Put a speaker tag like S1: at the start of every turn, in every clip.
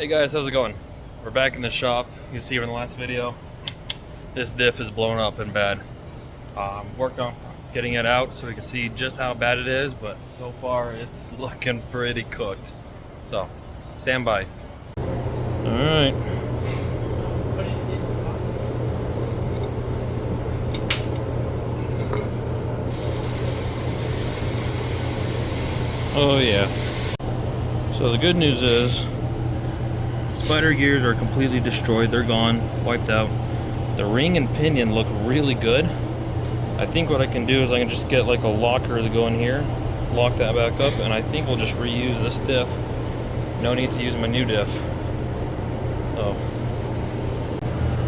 S1: Hey guys, how's it going? We're back in the shop. You can see from the last video, this diff is blown up and bad. Worked on getting it out so we can see just how bad it is, but so far it's looking pretty cooked. So, stand by. Alright. Oh yeah. So the good news is, spider gears are completely destroyed. They're gone, wiped out. The ring and pinion look really good. I think what I can do is I can just get like a locker to go in here, lock that back up, and I think we'll just reuse this diff. No need to use my new diff. Oh.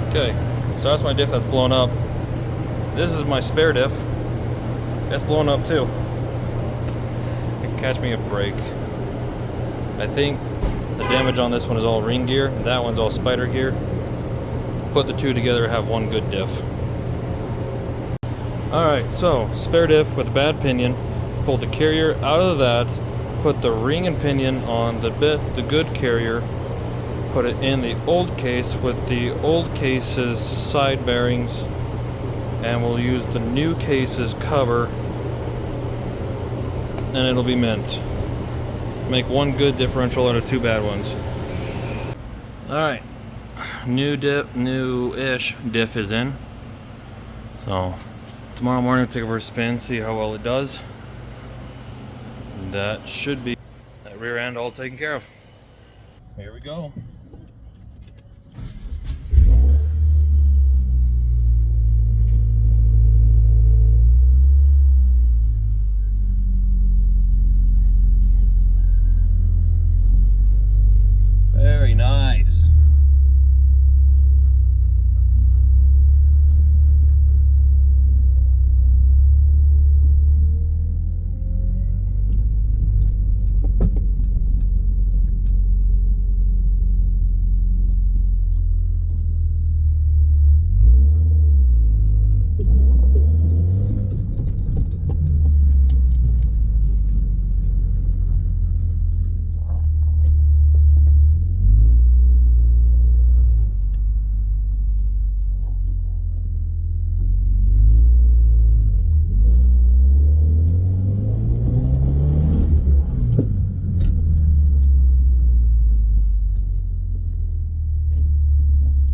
S1: Okay, so that's my diff that's blown up. This is my spare diff. That's blown up too. Catch me a break. I think the damage on this one is all ring gear, and that one's all spider gear. Put the two together, have one good diff. Alright, so spare diff with a bad pinion. Pulled the carrier out of that, put the ring and pinion on the good carrier, put it in the old case with the old case's side bearings, and we'll use the new case's cover, and it'll be mint. Make one good differential out of two bad ones. Alright, new-ish diff is in. So tomorrow morning we'll take it for a spin, see how well it does. That should be that rear end all taken care of. Here we go. Very nice.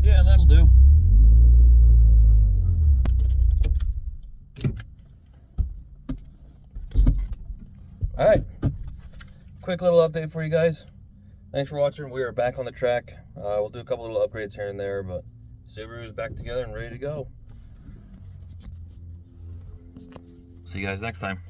S1: Yeah, that'll do. Alright, quick little update for you guys. Thanks for watching. We are back on the track. We'll do a couple little upgrades here and there, but Subaru's back together and ready to go. See you guys next time.